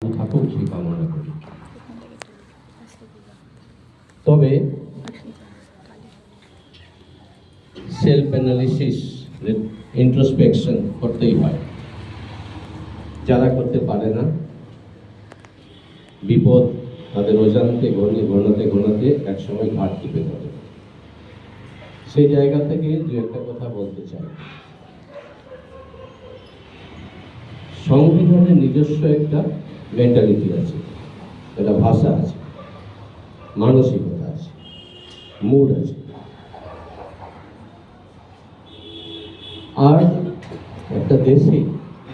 থাকুক সেই কামনা করি। তবে সেলফ অ্যানালিসিস, ইন্ট্রোস্পেকশন করতেই হয়। যারা করতে পারে না, বিপদ তাদের অজান্তে ঘনাতে একসময় ঘাট টিপে ধরে। সেই জায়গা থেকে দু একটা কথা বলতে চাই। সংবিধানের নিজস্ব একটা মেন্টালিটি আছে, একটা ভাষা আছে, মানসিকতা আছে, মুড আছে। আর একটা দেশে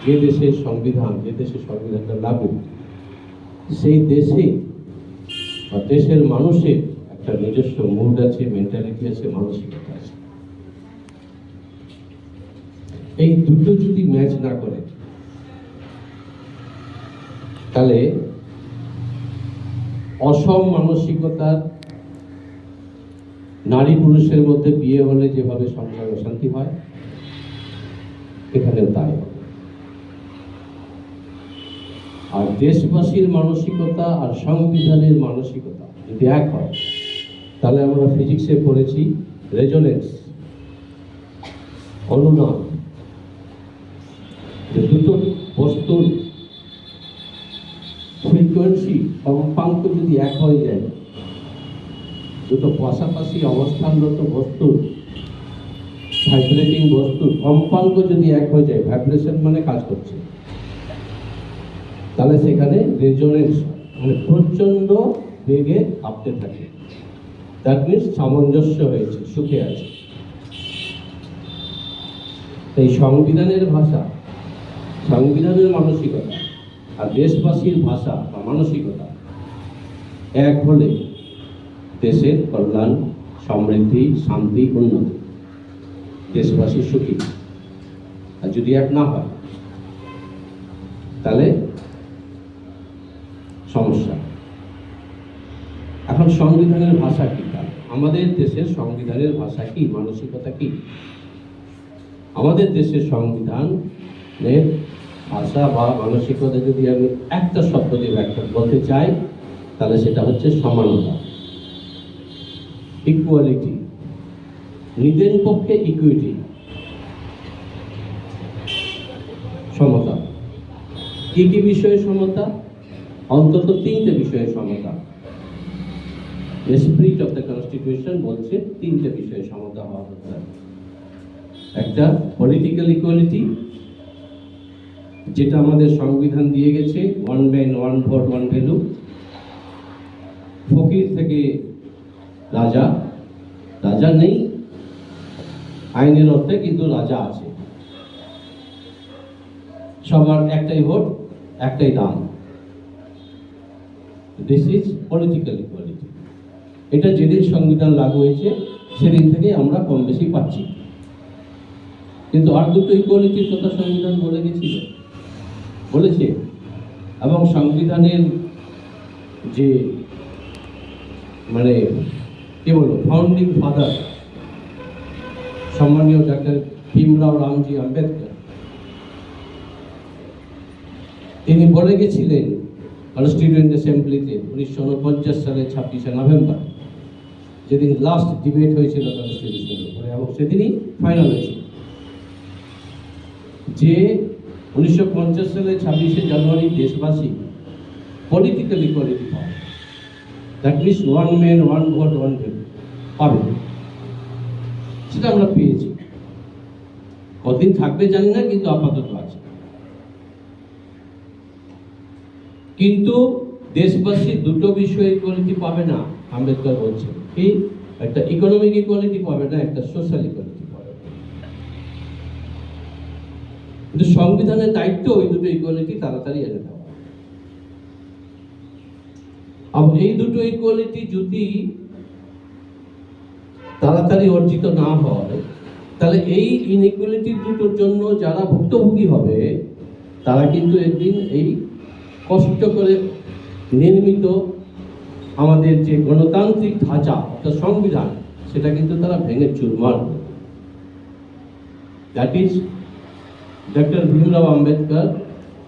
যে দেশের সংবিধানটা লাগু, সেই দেশে বা দেশের মানুষের একটা নিজস্ব মুড আছে, মেন্টালিটি আছে, মানসিকতা আছে। এই দুটো যদি ম্যাচ না করে, তাহলে অসম মানসিকতার নারী পুরুষের মধ্যে বিয়ে হলে যেভাবে সংসার অশান্তি হয়, এখানেও তাই হবে। আর দেশবাসীর মানসিকতা আর সংবিধানের মানসিকতা যদি এক হয়, তাহলে আমরা ফিজিক্সে পড়েছি রেজোনেন্স, অনুনাদ। দুটো বস্তুর ফ্রিকোয়েন্সি কম্পাঙ্ক যদি এক হয়ে যায়, দুটো পাশাপাশি অবস্থানরত বস্তুর, ভাইব্রেটিং বস্তুর কম্পাঙ্ক যদি এক হয়ে যায়, ভাইব্রেশন মানে কাজ করছে, তাহলে সেখানে রেজোনেন্স মানে প্রচন্ড বেগে কাঁপতে থাকে। দ্যাট মিনস সামঞ্জস্য হয়েছে, সুখে আছে। এই সংবিধানের ভাষা, সংবিধানের মানসিকতা আর দেশবাসীর ভাষা বা মানসিকতা এক হলে দেশের কল্যাণ, সমৃদ্ধি, শান্তি, উন্নতি, দেশবাসী সুখী। আর যদি এক না হয়, তাহলে সমস্যা। এখন সংবিধানের ভাষা কি? আমাদের দেশের সংবিধানের ভাষা কি, মানসিকতা কি? আমাদের দেশের সংবিধানের ভাষা বা মানসিকতা যদি আমি একটা শব্দ দিয়ে ব্যাখ্যা বলতে চাই, তাহলে সেটা হচ্ছে সমানতা, ইকুয়ালিটি, নিদেন পক্ষে ইকুইটি, সমতা। কি কি বিষয়ে সমতা? অন্তত তিনটে বিষয়ে সমতা। The spirit of the Constitution বলছে তিনটে বিষয়ে সমতা হওয়া দরকার। একটা পলিটিক্যাল ইকুয়ালিটি, যেটা আমাদের সংবিধান দিয়ে গেছে, one man one vote one value. ফকির থেকে রাজা, রাজা নেই আইনের অর্থে, কিন্তু রাজা আছে। সবার একটাই ভোট, একটাই দাম। This is political equality. এটা যেদিন সংবিধান লাগু হয়েছে সেদিন থেকে আমরা কম বেশি পাচ্ছি। কিন্তু আর দুটো ইকুয়ালিটির কথা সংবিধান বলেছে। এবং সংবিধানের যে মানে কি বলবো, ফাউন্ডিং ফাদার সম্মানীয় ডক্টর ভীমরাও রামজি আম্বেদকর, তিনি বলে গেছিলেন কনস্টিটিউয়েন্ট অ্যাসেম্বলিতে 1949 সালের 26শে নভেম্বর, যেদিন লাস্ট ডিবেট হয়েছিল কনস্টিটিউশনের উপরে, এবং সেদিনই ফাইনাল হয়েছিল, যে 1950 সালের 26শে জানুয়ারি দেশবাসী পলিটিক্যাল ইকুয়ালিটি পাবে। That means one man one vote one value পাবে। সেটা আমরা পেয়েছি। কতদিন থাকবে জানি না, কিন্তু আপাতত আছে। কিন্তু দেশবাসী দুটো বিষয়ে ইকুয়ালিটি পাবে না, আম্বেদকর বলছেন। কি? একটা ইকোনমিক ইকুয়ালিটি পাবে না, একটা সোশ্যাল ইকুয়ালিটি পাবে। কিন্তু সংবিধানের দায়িত্ব ওই দুটো ইকুয়ালিটি তাড়াতাড়ি এনে দেওয়া। আর এই দুটো ইকুয়ালিটি যদি তাড়াতাড়ি অর্জিত না হয়, তাহলে এই ইনইকুয়ালিটির দুটোর জন্য যারা ভুক্তভোগী হবে, তারা কিন্তু একদিন এই কষ্ট করে নির্মিত আমাদের যে গণতান্ত্রিক ধাঁচা অর্থাৎ সংবিধান, সেটা কিন্তু তারা ভেঙে চুরমার। That is doctor Bhimrao Ambedkar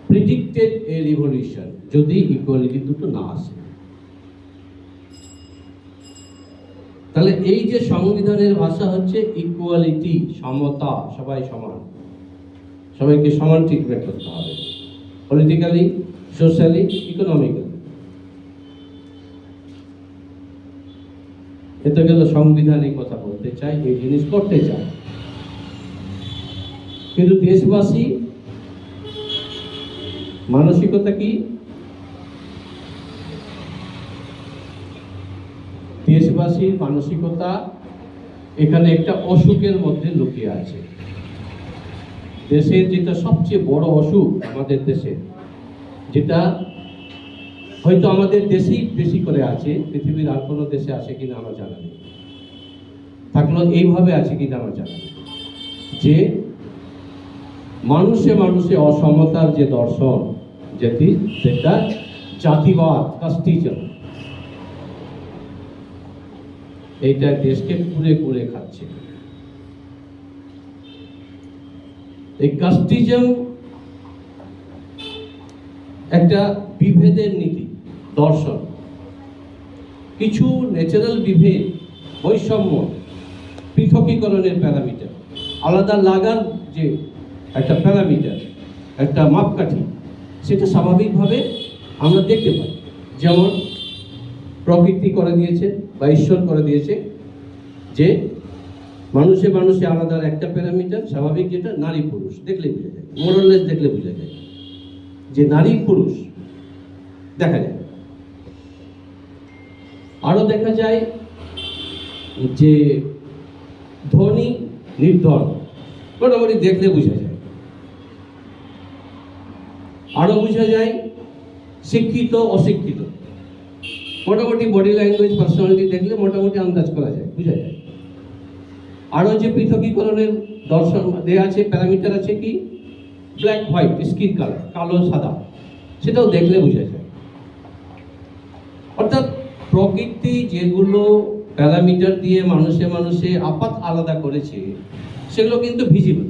predicted a revolution যদি ইকুয়ালিটি দুটো না আসে। তাহলে এই যে সংবিধানের ভাষা হচ্ছে ইকুয়ালিটি, সমতা, সবাই সমান, সবাইকে সমান ট্রিটমেন্ট করতে হবে, পলিটিক্যালি, সোশ্যালি, ইকোনমিক্যালি। এতে গেল সংবিধানিক কথা বলতে চাই, এই জিনিস করতে চাই, কিন্তু দেশবাসী মানসিকতা কি? দেশবাসীর মানসিকতা এখানে একটা অসুখের মধ্যে লুকিয়ে আছে। দেশের যেটা সবচেয়ে বড় অসুখ আমাদের দেশে, যেটা হয়তো আমাদের দেশেই বেশি করে আছে, পৃথিবীর আর কোনো দেশে আছে কিনা আমার জানা নেই, থাকলেও এইভাবে আছে কিনা আমার জানা নেই, যে মানুষে মানুষে অসমতার যে দর্শন, যেটা জাতিবাদ, কাস্টিজম, এইটা দেশকে কুড়ে কুড়ে খাচ্ছে। এই কাস্টিজম একটা বিভেদের নীতি, দর্শন, কিছু ন্যাচারাল বিভেদ, বৈষম্য, পৃথকীকরণের প্যারামিটার, আলাদা লাগার যে একটা প্যারামিটার, একটা মাপকাঠি, সেটা স্বাভাবিকভাবে আমরা দেখতে পাই। যেমন প্রকৃতি করে দিয়েছে বা ঈশ্বর করে দিয়েছে যে মানুষে মানুষে আলাদা একটা প্যারামিটার স্বাভাবিক, যেটা নারী পুরুষ, দেখলে বোঝা যায়, মোরাললেস দেখলে বোঝা যায় যে নারী পুরুষ দেখা যায়। আরো দেখা যায় যে ধনী নির্ধন, মোটামুটি দেখলে বোঝা যায়। আরো বোঝা যায় শিক্ষিত অশিক্ষিত, মোটামুটি বডি ল্যাঙ্গুয়েজ, পার্সোনালিটি দেখলে মোটামুটি আন্দাজ করা যায়, বোঝা যায়। আরো যে পৃথকীকরণের দর্শন দেওয়া আছে, প্যারামিটার আছে কি, ব্ল্যাক হোয়াইট, স্কিন কালার, কালো সাদা, সেটাও দেখলে বোঝা যায়। অর্থাৎ প্রকৃতি যেগুলো প্যারামিটার দিয়ে মানুষে মানুষে আপাত আলাদা করেছে, সেগুলো কিন্তু ভিজিবল,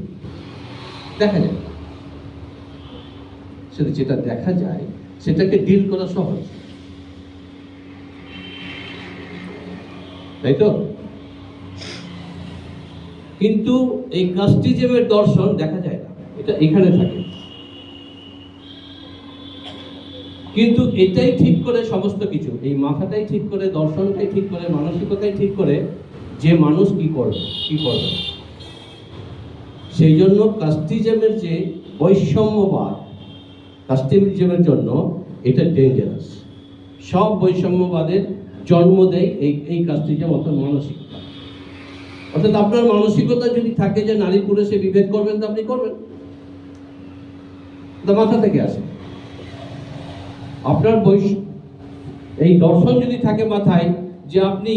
দেখা যায়। সেটা যেটা দেখা যায় সেটাকে ডিল করা সহজ, তাই তো? কিন্তু এই কাস্টিজমের দর্শন দেখা যায় না, এটা এখানে থাকে। কিন্তু এটাই ঠিক করে সমস্ত কিছু, এই মাথাটাই ঠিক করে, দর্শনটাই ঠিক করে, মানসিকতাই ঠিক করে যে মানুষ কি করবে কি করবে। সেই জন্য কাস্টিজমের যে বৈষম্যবাদ, কাস্টিজমের জন্য এটা ডেঞ্জারাস। সব বৈষম্যবাদের জন্ম দেয় এই কাস্টিজম, অর্থাৎ মানসিকতা। অর্থাৎ আপনার মানসিকতা যদি থাকে যে নারী পুরুষে বিভেদ করবেন, তো আপনি করবেন, মাথা থেকে আসে। আপনার এই দর্শন যদি থাকে মাথায় যে আপনি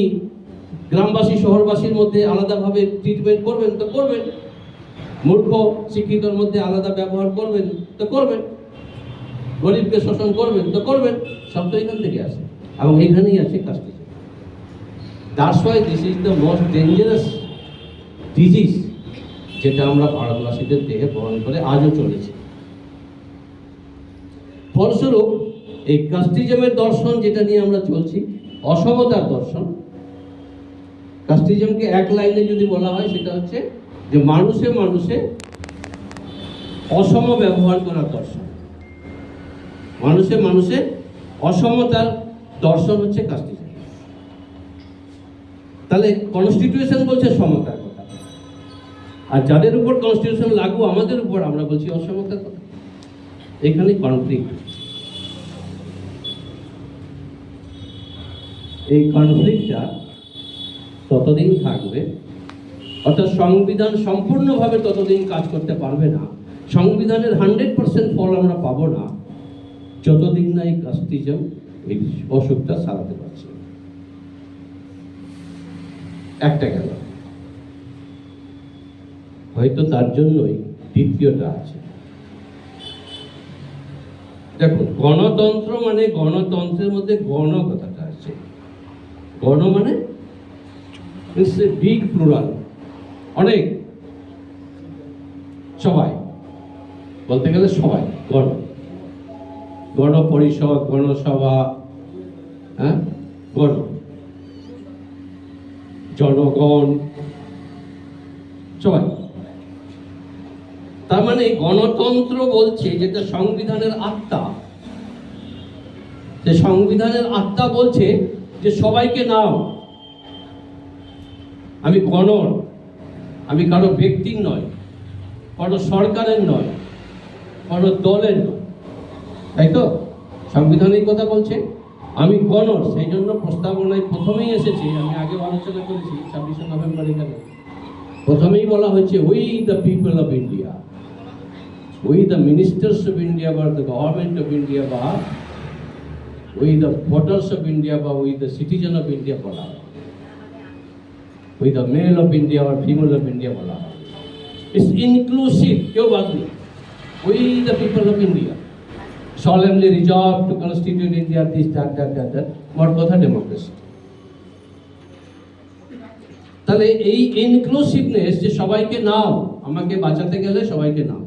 গ্রামবাসী শহরবাসীর মধ্যে আলাদাভাবে ট্রিটমেন্ট করবেন, তো করবেন। মূর্খ শিক্ষিতর মধ্যে আলাদা ব্যবহার করবেন, তো করবেন। গরিবকে শোষণ করবেন, তো করবেন। সব তো এখান থেকে আসে, এবং এখানেই আছে casteism. That's why this is the most dangerous disease, যেটা আমরা ভারতবাসীদের দেহে বহন করে আজও চলেছে। ফলস্বরূপ এই কাস্টিজমের দর্শন যেটা নিয়ে আমরা চলছি, অসমতার দর্শন, কাস্টিজমকে এক লাইনে যদি বলা হয়, সেটা হচ্ছে যে মানুষে মানুষে অসম ব্যবহার করার দর্শন। মানুষে মানুষে অসমতার দর্শন হচ্ছে কাস্টিজম। তাহলে কনস্টিটিউশন বলছে সমতার কথা, আর যাদের উপর কনস্টিটিউশন লাগু আমাদের উপর, আমরা বলছি অসমতার কথা। এখানে কনফ্লিক্ট। এই কনফ্লিক্টটা ততদিন থাকবে, অর্থাৎ সংবিধান সম্পূর্ণভাবে ততদিন কাজ করতে পারবে না, সংবিধানের 100% ফল আমরা পাবো না, যতদিন না এই কাস্টিজম এই অসুখটা সারাতে পারছে। একটা গেল, হয়তো তার জন্যই দ্বিতীয়টা আছে। দেখুন, গণতন্ত্র মানে, গণতন্ত্রের মধ্যে গণ কথাটা আছে। গণ মানে বিগ প্লুরাল, অনেক, সবাই বলতে গেলে সবাই গণ। গণপরিষদ, গণসভা, হ্যাঁ, জনগণ, সবাই। তার মানে গণতন্ত্র বলছে, যেটা সংবিধানের আত্মা, যে সংবিধানের আত্মা বলছে যে সবাইকে নাও। আমি গণর, আমি কারো ব্যক্তির নয়, কারো সরকারের নয়, কারো দলের নয়, তাই তো? সংবিধান এই কথা বলছে, আমি গণর। সেই জন্য প্রস্তাবনায় প্রথমেই এসেছে, আমি আগেও আলোচনা করেছি 26শে নভেম্বর, এখানে প্রথমেই বলা হয়েছে, we the people of India, we the ministers of India বা দ্য গভর্নমেন্ট অফ ইন্ডিয়া বা we the voters of India বা we the citizen of India বলা হয়, we the male of India আর ফিমেল অফ ইন্ডিয়া বলা হয়। It's inclusive, কেউ বাদ নেই। We the people of India solemnly resolved to constitute India this, that. মোট কথা ডেমোক্রেসি। তাহলে এই ইনক্লুসিভনেস, যে সবাইকে নাও, আমাকে বাঁচাতে গেলে সবাইকে নাও,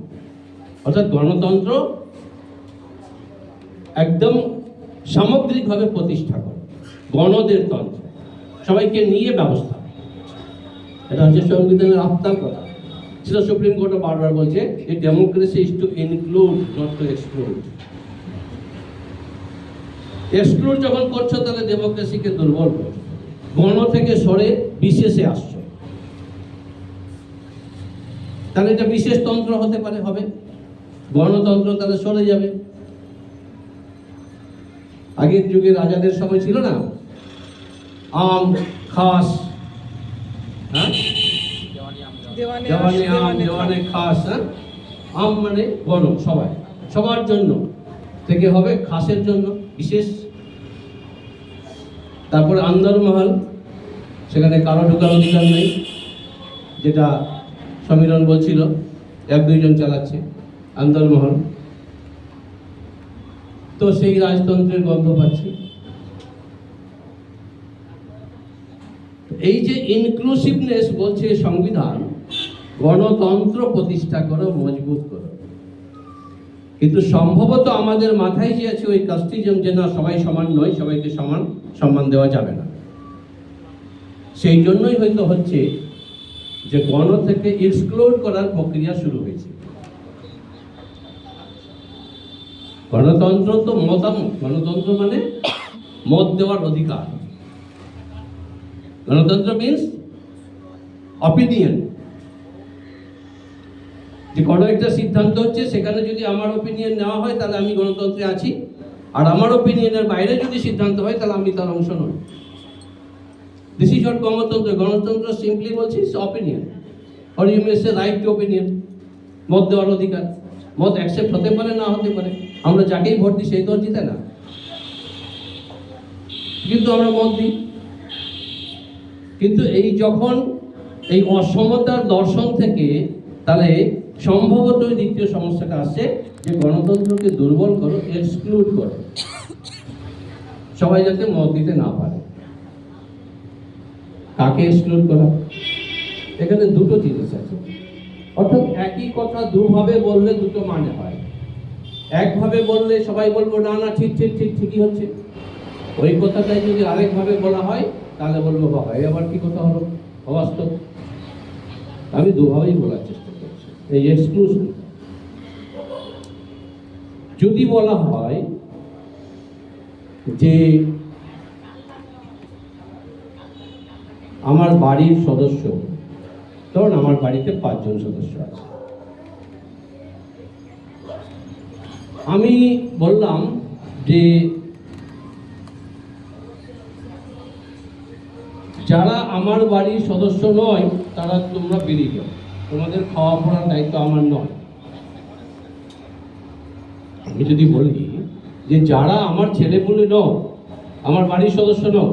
অর্থাৎ গণতন্ত্র একদম সামগ্রিকভাবে প্রতিষ্ঠা করে, গণদের তন্ত্র, সবাইকে নিয়ে ব্যবস্থা। এটা হচ্ছে সংবিধানের আত্মার কথা। সেটা সুপ্রিম কোর্টও বারবার বলছে যে democracy is two include, not to exclude. Exclude যখন করছো তাহলে ডেমোক্রেসিকে দুর্বল করছো, গণ থেকে সরে বিশেষে আসছো, তাহলে এটা বিশেষ তন্ত্র হতে পারে, হবে গণতন্ত্র, তাহলে সরে যাবে। আগের যুগে রাজাদের সময় ছিল না, আম খাস, হ্যাঁ, দেওয়ানি আম, দেওয়ানে খাস, হ্যাঁ, আম মানে গণ, সবাই, সবার জন্য, থেকে হবে খাসের জন্য বিশেষ। তারপরে আন্দরমহল, সেখানে কারো ঢোকার অধিকার নেই, যেটা সমীরণ বলছিল, 1-2 জন চালাচ্ছে আন্দরমহল। তো সেই রাজতন্ত্রের গন্ধ পাচ্ছি। এই যে ইনক্লুসিভনেস বলছে সংবিধান, গণতন্ত্র প্রতিষ্ঠা করো, মজবুত করো। কিন্তু সম্ভবত আমাদের মাথায় যে আছে ওই কাস্টিজম, যে না সবাই সমান নয়, সবাইকে সমান সম্মান দেওয়া যাবে না। সেই জন্যই হয়তো হচ্ছে যে গণ থেকে এক্সক্লুড করার প্রক্রিয়া শুরু হয়েছে। গণতন্ত্র তো মতামত, গণতন্ত্র মানে মত দেওয়ার অধিকার। গণতন্ত্র মিন্স অপিনিয়ন, যে কোনো একটা সিদ্ধান্ত হচ্ছে, সেখানে যদি আমার ওপিনিয়ন নেওয়া হয় তাহলে আমি গণতন্ত্রে আছি, আর আমার ওপিনিয়নের বাইরে যদি সিদ্ধান্ত হয় তাহলে আমি তার অংশ নই। দিস ইজ নট গণতন্ত্র। গণতন্ত্র সিম্পলি বলছি opinion, or you may say right to opinion, মত দেওয়ার অধিকার। মত অ্যাকসেপ্ট হতে পারে, না হতে পারে। আমরা যাকেই ভোট দিই সেই তো জিতে না, কিন্তু আমরা মত দিই। কিন্তু এই যখন এই অসমতার দর্শন থেকে, তাহলে সম্ভবত ওই দ্বিতীয় সমস্যাটা আসছে যে গণতন্ত্রকে দুর্বল করো, এক্সক্লুড করো, সবাই যাতে মত দিতে না পারে। কাকে এক্সক্লুড করা? এখানে দুটো জিনিস আছে, অর্থাৎ একই কথা দুভাবে বললে দুটো মানে হয়। একভাবে বললে সবাই বলবো না না ঠিক ঠিক ঠিক ঠিকই হচ্ছে, ওই কথাটাই যদি আরেকভাবে বলা হয় তাহলে বলবো বাবা এই আবার কি কথা হলো, অবাস্তব। আমি দুভাবেই বলার চেষ্টা করছি। এই এক্সক্লুসিভ যদি বলা হয় যে আমার বাড়ির সদস্য, ধরুন আমার বাড়িতে 5 জন সদস্য আছে, আমি বললাম যে যারা আমার বাড়ির সদস্য নয় তারা তোমরা বেরিয়ে যাও, তোমাদের খাওয়া পড়ার দায়িত্ব আমার নয়। আমি যদি বলি যে যারা আমার ছেলেপুলে নও, আমার বাড়ির সদস্য নও,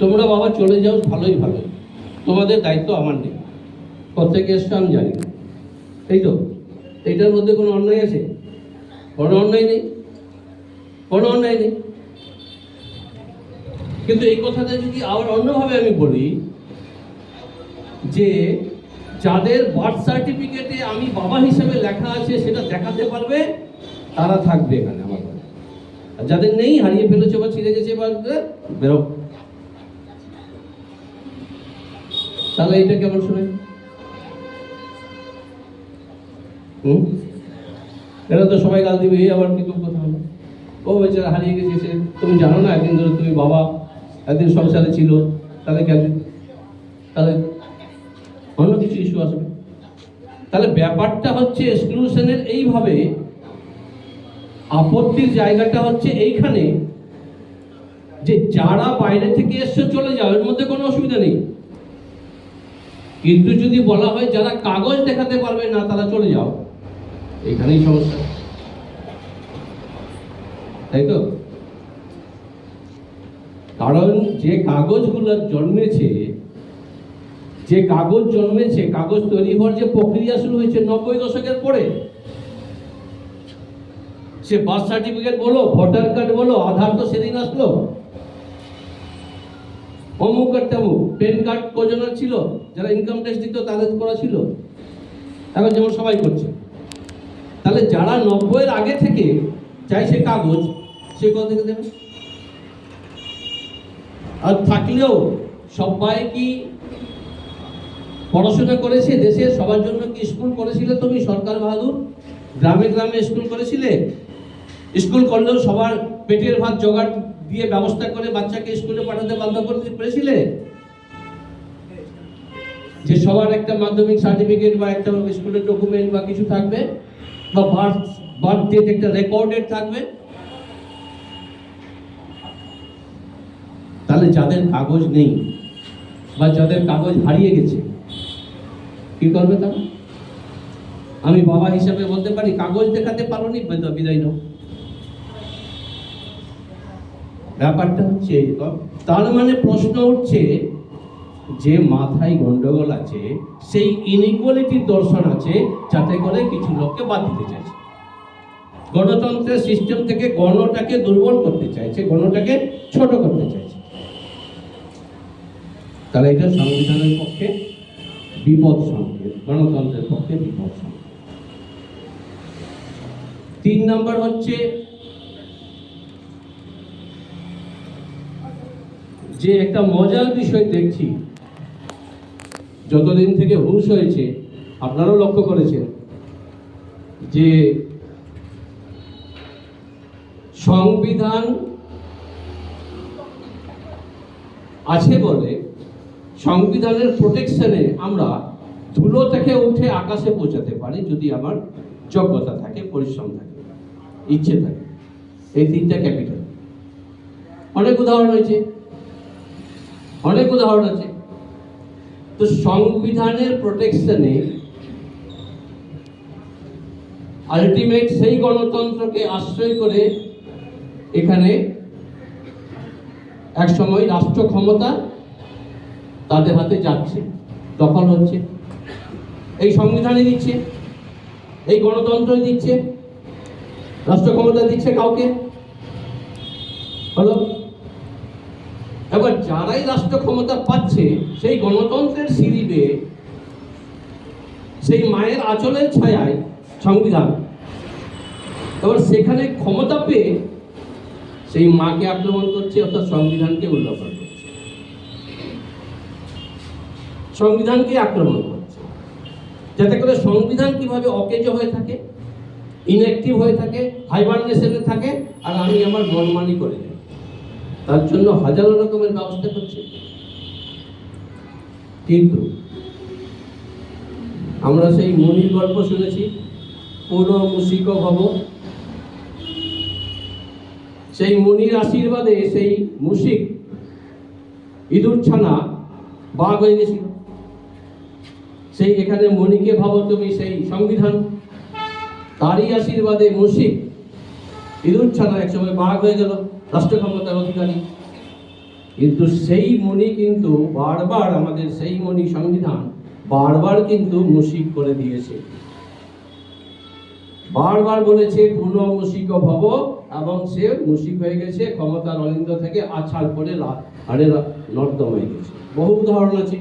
তোমরা বাবা চলে যাও, ভালোই ভালোই, তোমাদের দায়িত্ব আমার নেই। প্রত্যেকে এসছে আমি জানি না, এই তো এইটার মধ্যে কোনো অন্যায় আছে? কোনো অন্যায় নেই, কোনো অন্যায় নেই। কিন্তু এই কথাটা যদি আবার অন্যভাবে আমি বলি যে যাদের বার্থ সার্টিফিকেটে আমি বাবা হিসেবে লেখা আছে সেটা দেখাতে পারবে, তারা থাকবে এখানে আমার। আর যাদের নেই, হারিয়ে ফেলেছে বা ছিঁড়ে গেছে বা বেরো। তাহলে এটা কেমন শুনে? এরা তো সবাই গাল দিবে, এই আবার কি কথা হলো, ও বেচারা হারিয়ে গেছে, তুমি জানো না একদিন ধরে তুমি বাবা একদিন সংসারে ছিল, তাহলে কেন, তাহলে অন্য কিছু ইস্যু আসবে। তাহলে ব্যাপারটা হচ্ছে এক্সক্লুশনের এইভাবে, আপত্তির জায়গাটা হচ্ছে এইখানে যে যারা বাইরে থেকে এসে চলে যাও, এর মধ্যে কোনো অসুবিধা নেই, কিন্তু যদি বলা হয় যারা কাগজ দেখাতে পারবে না তারা চলে যাও, এখানেই সমস্যা, তাই তো? কারণ যে কাগজগুলো জন্মেছে, যে কাগজ জন্মেছে, কাগজ তৈরি হওয়ার যে প্রক্রিয়া শুরু হয়েছে 90 দশকের পরে, সে বার্থ সার্টিফিকেট বলো, ভোটার কার্ড বলো, আধার তো সেদিন আসলো, অমুক আর তেমুক, প্যান কার্ড কজনের ছিল, যারা ইনকাম ট্যাক্স দিত তাদের করা ছিল, এখন যেমন সবাই করছে। তাহলে যারা 90-এর আগে থেকে চাইছে কাগজ, সে কোথা থেকে দেবে? আর থাকলেও সবাই কি পড়াশোনা করেছে? দেশে সবার জন্য কি স্কুল করেছিলে তুমি? সরকার বাহাদুর গ্রামে গ্রামে স্কুল করেছিলে? স্কুল করলেও সবার পেটের ভাত জোগাড় দিয়ে ব্যবস্থা করে বাচ্চাকে স্কুলে পাঠাতে বাধ্য করতে পেরেছিলে? যে সবার একটা মাধ্যমিক সার্টিফিকেট বা একটা স্কুলের ডকুমেন্ট বা কিছু থাকবে, বা বার্থ ডেট একটা রেকর্ডেড থাকবে। তাহলে যাদের কাগজ নেই বা যাদের কাগজ হারিয়ে গেছে, কি করবে তারা? আমি বাবা হিসাবে বলতে পারি, কাগজ দেখাতে পারোনি, বিদায় নাও। ব্যাপারটা হচ্ছে এরকম। তার মানে প্রশ্ন উঠছে যে মাথায় গন্ডগোল আছে, সেই ইনইকুয়ালিটির দর্শন আছে, যাতে করে কিছু লোককে বাদ দিতে চাইছে, গণতন্ত্রের সিস্টেম থেকে গণটাকে দুর্বল করতে চাইছে, গণটাকে ছোট করতে চাইছে। তাহলে এটা সংবিধানের পক্ষে বিপদ সংকেত, গণতন্ত্রের পক্ষে বিপদ সংকেত। 3 নম্বর হচ্ছে যে একটা মজার বিষয় দেখছি, যতদিন থেকে হুঁশ হয়েছে, আপনারাও লক্ষ্য করেছেন যে সংবিধান আছে বলে সংবিধানের প্রোটেকশনে আমরা ধুলো থেকে উঠে আকাশে পৌঁছাতে পারি, যদি আমার যোগ্যতা থাকে, পরিশ্রম থাকে, ইচ্ছে থাকে। এই 3টা ক্যাপিটাল। অনেক উদাহরণ হয়েছে, অনেক উদাহরণ আছে। তো সংবিধানের প্রোটেকশনে আলটিমেট সেই গণতন্ত্রকে আশ্রয় করে এখানে এক সময় রাষ্ট্র ক্ষমতা তাদের হাতে যাচ্ছে, দখল হচ্ছে। এই সংবিধানে দিচ্ছে, এই গণতন্ত্রই দিচ্ছে, রাষ্ট্র ক্ষমতা দিচ্ছে কাউকে, হলো। এবার যারাই রাষ্ট্র ক্ষমতা পাচ্ছে, সেই গণতন্ত্রের সিঁড়ি বেয়ে, সেই মায়ের আঁচলের ছায়ায় সংবিধান, এবার সেখানে ক্ষমতা পেয়ে সেই মাকে আক্রমণ করছে, অর্থাৎ সংবিধানকে উল্লঙ্ঘন করছে, সংবিধানকে আক্রমণ করছে, যাতে করে সংবিধান কিভাবে অকেজ হয়ে থাকে, ইনঅ্যাক্টিভ হয়ে থাকে, হাইবারনেশনে থাকে, আর আমি আমার মনমানি করে যাই। তার জন্য হাজারো রকমের ব্যবস্থা করছে। কিন্তু আমরা সেই মুনির গল্প শুনেছি, পুরো মুশিক ভব। সেই মুনির আশীর্বাদে সেই মুশিক ইঁদুর ছানা বাঘ হয়ে গেছিল। সেই এখানে মণিকে ভাবো তুমি, সেই সংবিধান, তারই আশীর্বাদে মুশিক ইঁদুর ছানা একসময় বাঘ হয়ে গেল, রাষ্ট্র ক্ষমতার অধিকারী। কিন্তু সেই মণি কিন্তু বারবার, আমাদের সেই মণি সংবিধান বারবার কিন্তু মুশিক করে দিয়েছে, বারবার বলেছে পুনঃ মুশিক ভব, এবং সে মুশিক হয়ে গেছে, ক্ষমতার অলিন্দ থেকে আছাড় করে আরে নর্দমায় গেছে। বহু উদাহরণ আছে,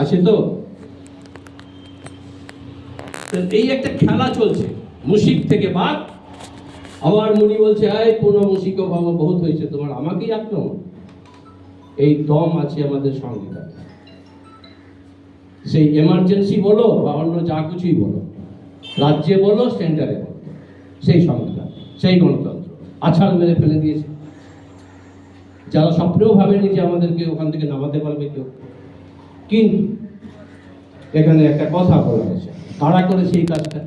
আছে তো। এই একটা খেলা চলছে, মুশিক থেকে বাঘ, আবার মুনি বলছে, আয় পুনমসিক ভব, বহুত হয়েছে তোমার, আমাকেই আক্রমণ। এই দম আছে আমাদের সংবিধান। সেই এমার্জেন্সি বলো বা অন্য যা কিছুই বলো, রাজ্যে বলো সেন্টারে বলো, সেই সংবিধান, সেই গণতন্ত্র আছাড় মেরে ফেলে দিয়েছে। যারা স্বপ্নেও ভাবেনি যে আমাদেরকে ওখান থেকে নামাতে পারবে কেউ। কিন্তু এখানে একটা কথা বলা হয়েছে, কারা করেছে এই কাজটা?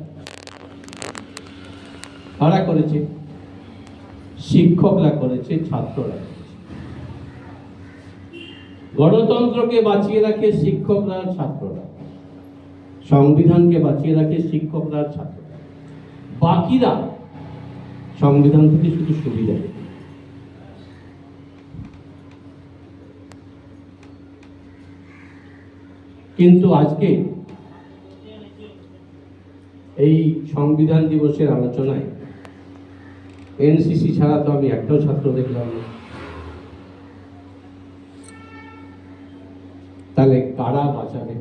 কারা করেছে? শিক্ষকরা করেছে, ছাত্ররা করেছে। গণতন্ত্রকে বাঁচিয়ে রাখে শিক্ষকরা, ছাত্ররা। সংবিধানকে বাঁচিয়ে রাখে শিক্ষকরা, ছাত্ররা। বাকিরা সংবিধান থেকে শুধু সুবিধা নেয়। কিন্তু আজকে এই সংবিধান দিবসের আলোচনায় এনসিসি ছাড়া তো আমি একটাও ছাত্র দেখলাম না। তাহলে কারা বাঁচাবে?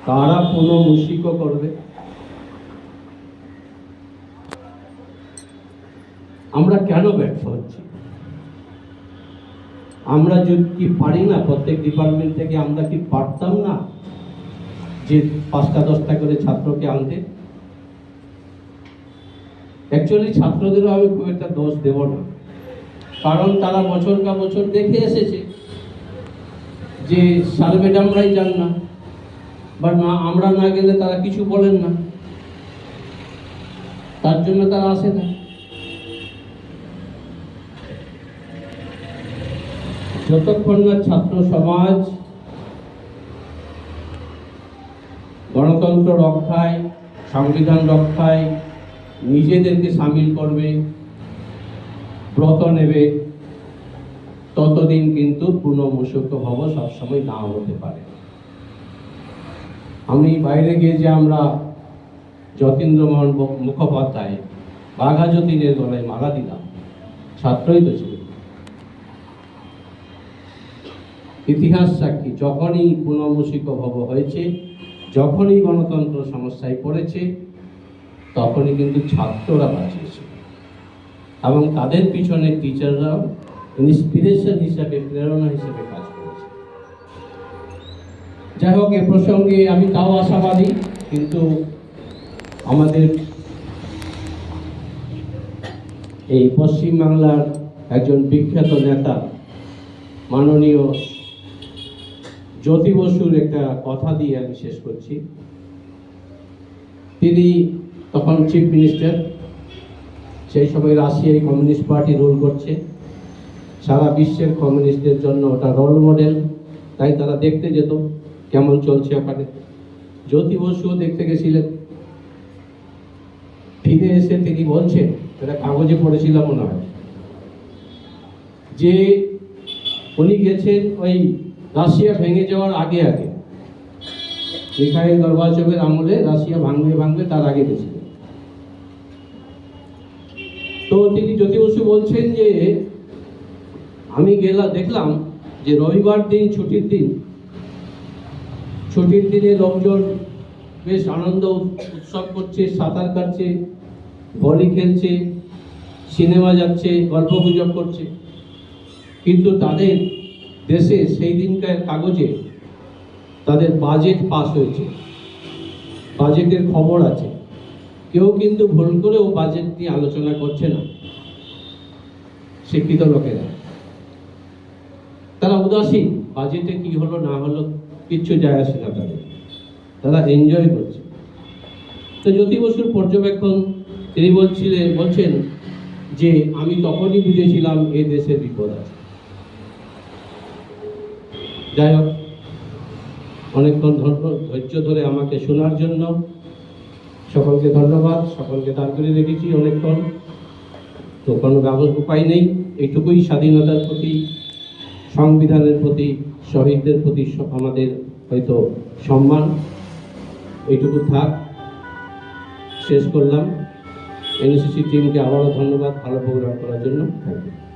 কারা পুনর্মূষিক করবে? আমরা কেন ব্যর্থ হচ্ছি? আমরা যদি কি পারি না, প্রত্যেক ডিপার্টমেন্ট থেকে আমরা কি পারতাম না যে 5টা 10টা করে ছাত্রকে আনতে? অ্যাকচুয়ালি ছাত্রদেরও আমি খুব একটা দোষ দেব না, কারণ তারা বছর কা বছর দেখে এসেছে যে স্যার ম্যাডামরাই যান না, বা না আমরা না গেলে তারা কিছু বলেন না, তার জন্য তারা আসে না। যতক্ষণ না ছাত্র সমাজ গণতন্ত্র রক্ষায়, সংবিধান রক্ষায় নিজেদেরকে সামিল করবে, ব্রত নেবে, ততদিন কিন্তু পুনর্মূষক ভব সবসময় না হতে পারে। আমি বাইরে গিয়ে যে আমরা যতীন্দ্রমোহন মুখোপাধ্যায় বাঘা যতীনের গলায় মালা দিলাম, ছাত্রই তো ছিল। ইতিহাস সাক্ষী, যখনই পুনর্মূষিক ভব হয়েছে, যখনই গণতন্ত্র সমস্যায় পড়েছে, তখনই কিন্তু ছাত্ররা বাঁচিয়েছে, এবং তাদের পিছনে টিচাররাও ইন্সপিরেশন হিসাবে, প্রেরণা হিসেবে কাজ করেছে। যাই হোক, এ প্রসঙ্গে আমি তাও আশাবাদী, কিন্তু আমাদের এই পশ্চিমবাংলার একজন বিখ্যাত নেতা মাননীয় জ্যোতি বসুর একটা কথা দিয়ে আমি শেষ করছি। তিনি তখন চিফ মিনিস্টার, সেই সময় রাশিয়ায় কমিউনিস্ট পার্টি রুল করছে, সারা বিশ্বের কমিউনিস্টদের জন্য ওটা রোল মডেল, তাই তারা দেখতে যেত কেমন চলছে ওখানে। জ্যোতি বসুও দেখতে গেছিলেন। ফিরে এসে তিনি বলছেন, এটা কাগজে পড়েছিলাম মনে হয়, যে উনি গেছেন ওই রাশিয়া ভেঙে যাওয়ার আগে আগে, মিখাইল গর্বাচভের আমলে রাশিয়া ভাঙবে তার আগে গেছিলেন। তো তিনি জ্যোতি বসু বলছেন যে আমি দেখলাম যে রবিবার দিন ছুটির দিনে লোকজন বেশ আনন্দ উৎসব করছে, সাঁতার কাটছে, ভলি খেলছে, সিনেমা যাচ্ছে, গল্প গুজব করছে, কিন্তু তাদের দেশে সেই দিনকার কাগজে তাদের বাজেট পাস হয়েছে, বাজেটের খবর আছে। কেউ কিন্তু ভুল করেও বাজেট নিয়ে আলোচনা করছে না। শিক্ষিত লোকেরা তারা উদাসীন, বাজেটে কি হলো না হলো কিচ্ছু যায় আসে না তাদের, তারা এনজয় করছে। তো জ্যোতি বসুর পর্যবেক্ষণ, তিনি বলছেন যে আমি তখনই বুঝেছিলাম এই দেশের বিপদ আছে। যাই হোক, অনেকক্ষণ ধৈর্য ধরে আমাকে শোনার জন্য সকলকে ধন্যবাদ। সকলকে দাঁড় করে রেখেছি অনেকক্ষণ, তো কোনো উপায় নেই। এইটুকুই স্বাধীনতার প্রতি, সংবিধানের প্রতি, শহীদদের প্রতি আমাদের হয়তো সম্মান, এইটুকু থাক। শেষ করলাম। এনসিসি টিমকে আবারও ধন্যবাদ ভালো প্রোগ্রাম করার জন্য। Thank you.